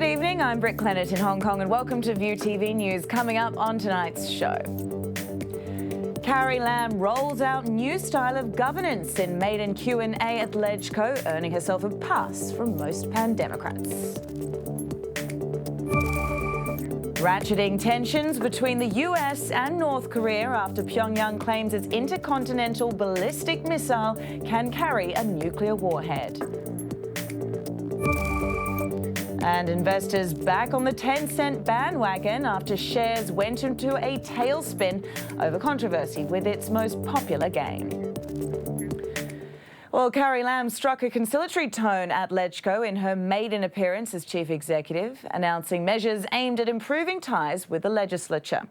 evening, I'm Britt Clennett in Hong Kong and welcome to ViuTV News. Coming up on tonight's show. Carrie Lam rolls out new style of governance in maiden Q&A at LegCo, earning herself a pass from most Pan-Democrats. Ratcheting tensions between the US and North Korea after Pyongyang claims its intercontinental ballistic missile can carry a nuclear warhead. And investors back on the 10-cent bandwagon after shares went into a tailspin over controversy with its most popular game. Well, Carrie Lam struck a conciliatory tone at LegCo in her maiden appearance as chief executive, announcing measures aimed at improving ties with the legislature.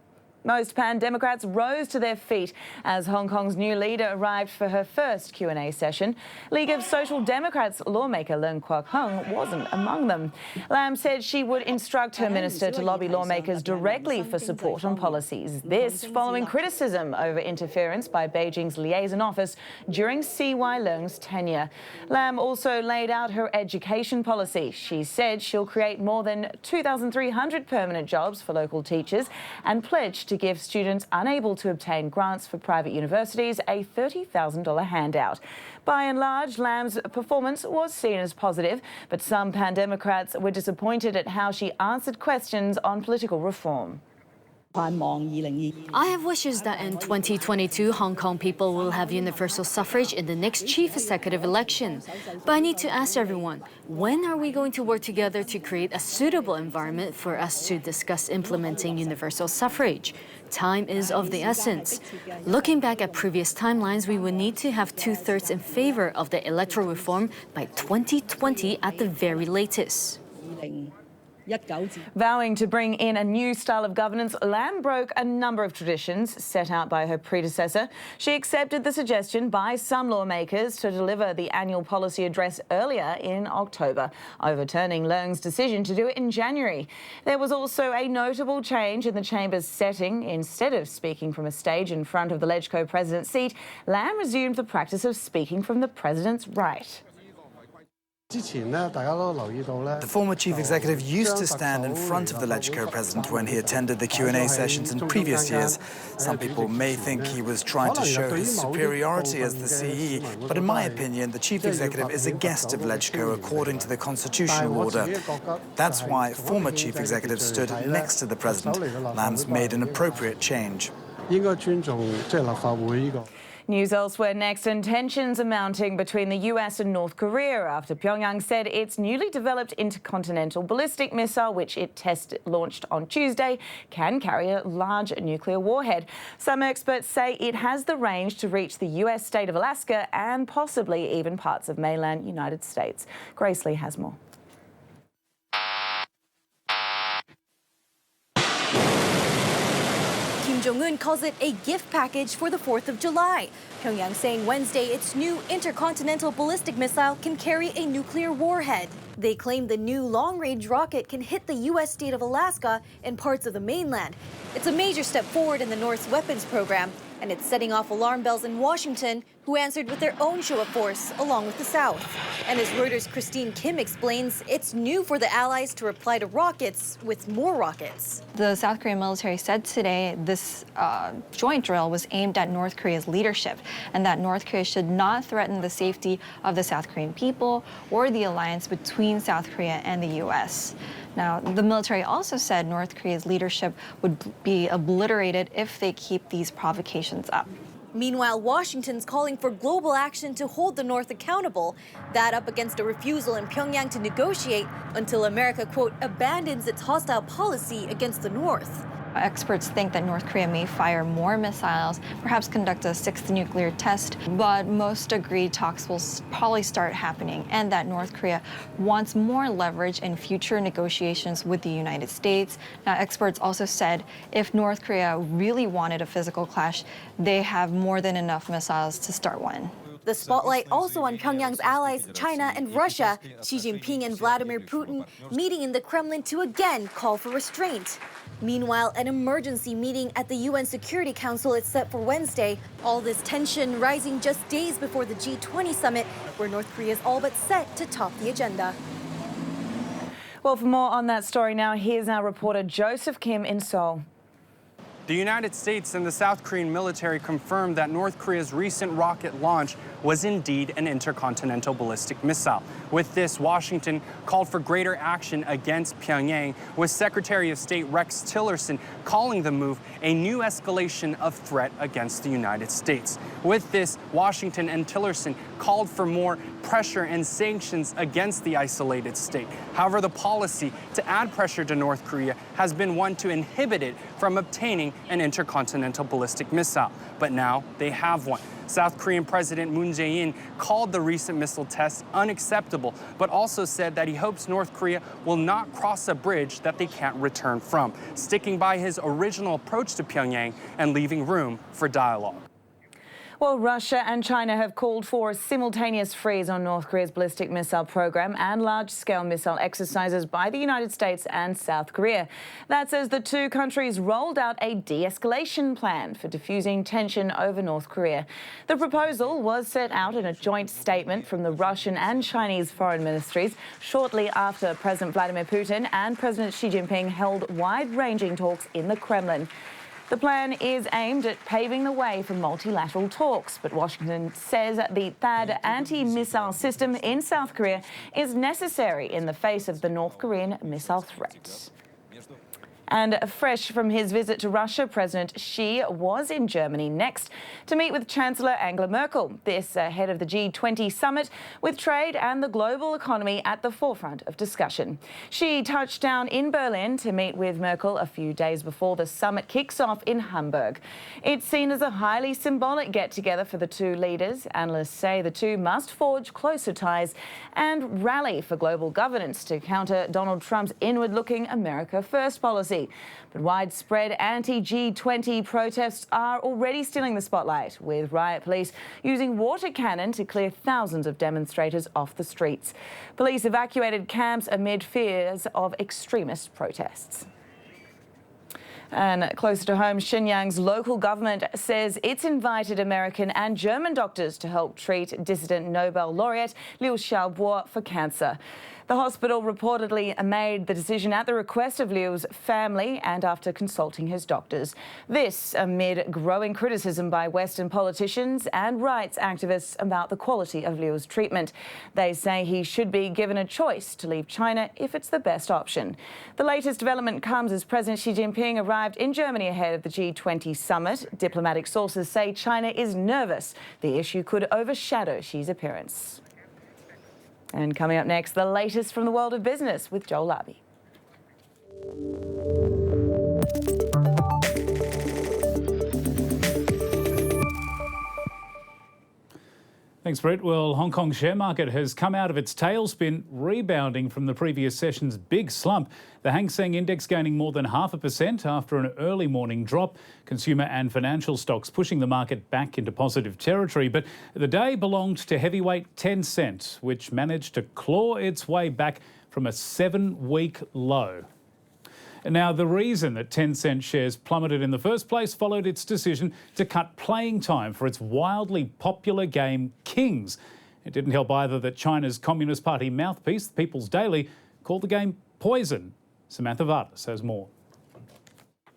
Most Pan-Democrats rose to their feet as Hong Kong's new leader arrived for her first Q&A session. League of Social Democrats lawmaker Leung Kwok-hung wasn't among them. Lam said she would instruct her minister to lobby lawmakers directly for support on policies. This following criticism over interference by Beijing's liaison office during C.Y. Leung's tenure. Lam also laid out her education policy. She said she'll create more than 2,300 permanent jobs for local teachers and pledged to give students unable to obtain grants for private universities a $30,000 handout. By and large, Lam's performance was seen as positive, but some Pan-Democrats were disappointed at how she answered questions on political reform. I have wishes that in 2022, Hong Kong people will have universal suffrage in the next chief executive election. But I need to ask everyone, when are we going to work together to create a suitable environment for us to discuss implementing universal suffrage? Time is of the essence. Looking back at previous timelines, we would need to have 2/3 in favor of the electoral reform by 2020 at the very latest. Vowing to bring in a new style of governance, Lam broke a number of traditions set out by her predecessor. She accepted the suggestion by some lawmakers to deliver the annual policy address earlier in October, overturning Leung's decision to do it in January. There was also a notable change in the chamber's setting. Instead of speaking from a stage in front of the LegCo president's seat, Lam resumed the practice of speaking from the president's right. The former chief executive used to stand in front of the LegCo president when he attended the Q&A sessions in previous years. Some people may think he was trying to show his superiority as the CE, but in my opinion, the chief executive is a guest of LegCo according to the constitutional order. That's why former chief executives stood next to the president. Lam's made an appropriate change. News elsewhere next, and tensions are mounting between the US and North Korea after Pyongyang said its newly developed intercontinental ballistic missile, which it launched on Tuesday, can carry a large nuclear warhead. Some experts say it has the range to reach the US state of Alaska and possibly even parts of mainland United States. Grace Lee has more. Kim Jong-un calls it a gift package for the 4th of July. Pyongyang saying Wednesday its new intercontinental ballistic missile can carry a nuclear warhead. They claim the new long-range rocket can hit the U.S. state of Alaska and parts of the mainland. It's a major step forward in the North's weapons program, and it's setting off alarm bells in Washington, who answered with their own show of force along with the South. And as Reuters' Christine Kim explains, it's new for the allies to reply to rockets with more rockets. The South Korean military said today this joint drill was aimed at North Korea's leadership and that North Korea should not threaten the safety of the South Korean people or the alliance between South Korea and the U.S. Now, the military also said North Korea's leadership would be obliterated if they keep these provocations up. Meanwhile, Washington's calling for global action to hold the North accountable. That up against a refusal in Pyongyang to negotiate until America, quote, abandons its hostile policy against the North. Experts think that North Korea may fire more missiles, perhaps conduct a 6th nuclear test, but most agree talks will probably start happening and that North Korea wants more leverage in future negotiations with the United States. Now, experts also said if North Korea really wanted a physical clash, they have more than enough missiles to start one. The spotlight also on Pyongyang's allies, China and Russia, Xi Jinping and Vladimir Putin meeting in the Kremlin to again call for restraint. Meanwhile, an emergency meeting at the UN Security Council is set for Wednesday. All this tension rising just days before the G20 summit, where North Korea is all but set to top the agenda. Well, for more on that story now, here's our reporter Joseph Kim in Seoul. The United States and the South Korean military confirmed that North Korea's recent rocket launch was indeed an intercontinental ballistic missile. With this, Washington called for greater action against Pyongyang, with Secretary of State Rex Tillerson calling the move a new escalation of threat against the United States. With this, Washington and Tillerson called for more pressure and sanctions against the isolated state. However, the policy to add pressure to North Korea has been one to inhibit it from obtaining an intercontinental ballistic missile. But now they have one. South Korean President Moon Jae-in called the recent missile tests unacceptable, but also said that he hopes North Korea will not cross a bridge that they can't return from, sticking by his original approach to Pyongyang and leaving room for dialogue. Well, Russia and China have called for a simultaneous freeze on North Korea's ballistic missile program and large-scale missile exercises by the United States and South Korea. That's as the two countries rolled out a de-escalation plan for diffusing tension over North Korea. The proposal was set out in a joint statement from the Russian and Chinese foreign ministries shortly after President Vladimir Putin and President Xi Jinping held wide-ranging talks in the Kremlin. The plan is aimed at paving the way for multilateral talks, but Washington says the THAAD anti-missile system in South Korea is necessary in the face of the North Korean missile threat. And fresh from his visit to Russia, President Xi was in Germany next to meet with Chancellor Angela Merkel. This ahead of the G20 summit, with trade and the global economy at the forefront of discussion. Xi touched down in Berlin to meet with Merkel a few days before the summit kicks off in Hamburg. It's seen as a highly symbolic get-together for the two leaders. Analysts say the two must forge closer ties and rally for global governance to counter Donald Trump's inward-looking America First policy. But widespread anti-G20 protests are already stealing the spotlight, with riot police using water cannon to clear thousands of demonstrators off the streets. Police evacuated camps amid fears of extremist protests. And closer to home, Shenyang's local government says it's invited American and German doctors to help treat dissident Nobel laureate Liu Xiaobo for cancer. The hospital reportedly made the decision at the request of Liu's family and after consulting his doctors. This amid growing criticism by Western politicians and rights activists about the quality of Liu's treatment. They say he should be given a choice to leave China if it's the best option. The latest development comes as President Xi Jinping arrived in Germany ahead of the G20 summit. Diplomatic sources say China is nervous the issue could overshadow Xi's appearance. And coming up next, the latest from the world of business with Joel Labi. Thanks, Britt. Well, Hong Kong's share market has come out of its tailspin, rebounding from the previous session's big slump. The Hang Seng Index gaining more than 0.5% after an early morning drop. Consumer and financial stocks pushing the market back into positive territory. But the day belonged to heavyweight Tencent, which managed to claw its way back from a 7-week low. Now, the reason that Tencent shares plummeted in the first place followed its decision to cut playing time for its wildly popular game Kings. It didn't help either that China's Communist Party mouthpiece, the People's Daily, called the game poison. Samantha Vardas has more.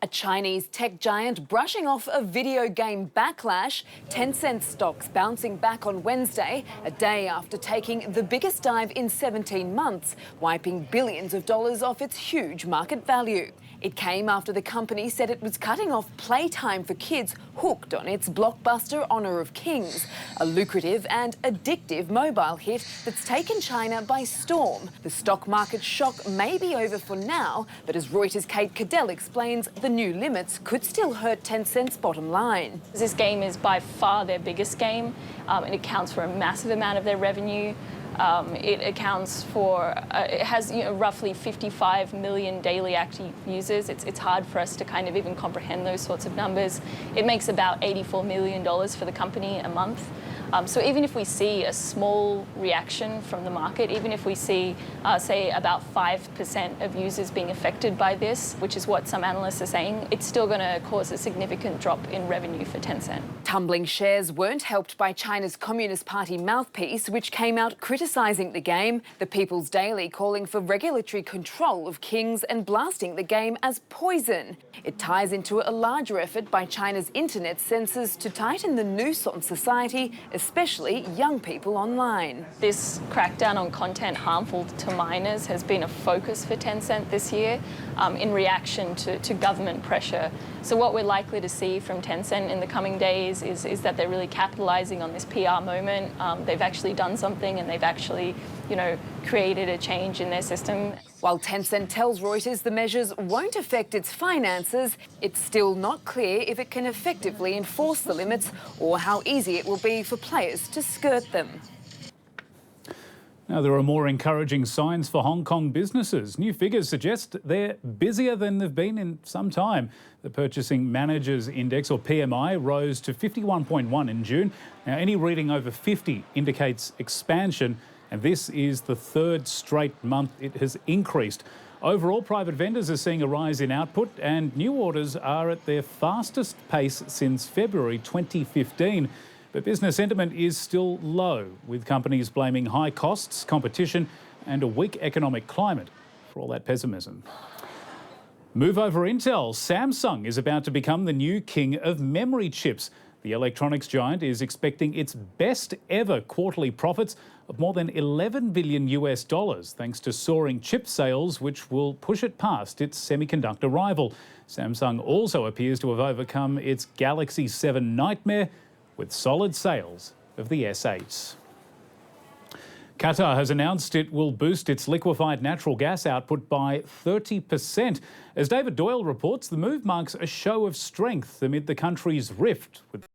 A Chinese tech giant brushing off a video game backlash, Tencent stocks bouncing back on Wednesday, a day after taking the biggest dive in 17 months, wiping billions of dollars off its huge market value. It came after the company said it was cutting off playtime for kids hooked on its blockbuster Honor of Kings, a lucrative and addictive mobile hit that's taken China by storm. The stock market shock may be over for now, but as Reuters' Kate Cadell explains, the new limits could still hurt Tencent's bottom line. This game is by far their biggest game. It accounts for a massive amount of their revenue. It accounts for, it has roughly 55 million daily active users. It's hard for us to kind of even comprehend those sorts of numbers. It makes about $84 million for the company a month. So even if we see a small reaction from the market, even if we see, say, about 5% of users being affected by this, which is what some analysts are saying, it's still going to cause a significant drop in revenue for Tencent. Tumbling shares weren't helped by China's Communist Party mouthpiece, which came out criticising the game, the People's Daily calling for regulatory control of Kings and blasting the game as poison. It ties into a larger effort by China's internet censors to tighten the noose on society, especially young people online. This crackdown on content harmful to minors has been a focus for Tencent this year in reaction to government pressure. So what we're likely to see from Tencent in the coming days is that they're really capitalising on this PR moment. They've actually done something and they've actually, created a change in their system. While Tencent tells Reuters the measures won't affect its finances, it's still not clear if it can effectively enforce the limits or how easy it will be for players to skirt them. Now, there are more encouraging signs for Hong Kong businesses. New figures suggest they're busier than they've been in some time. The Purchasing Managers Index, or PMI, rose to 51.1 in June. Now, any reading over 50 indicates expansion, and this is the third straight month it has increased. Overall, private vendors are seeing a rise in output, and new orders are at their fastest pace since February 2015. But business sentiment is still low, with companies blaming high costs, competition and a weak economic climate for all that pessimism. Move over Intel. Samsung is about to become the new king of memory chips. The electronics giant is expecting its best ever quarterly profits of more than $11 billion thanks to soaring chip sales, which will push it past its semiconductor rival. Samsung also appears to have overcome its Galaxy 7 nightmare with solid sales of the S8. Qatar has announced it will boost its liquefied natural gas output by 30%. As David Doyle reports, the move marks a show of strength amid the country's rift with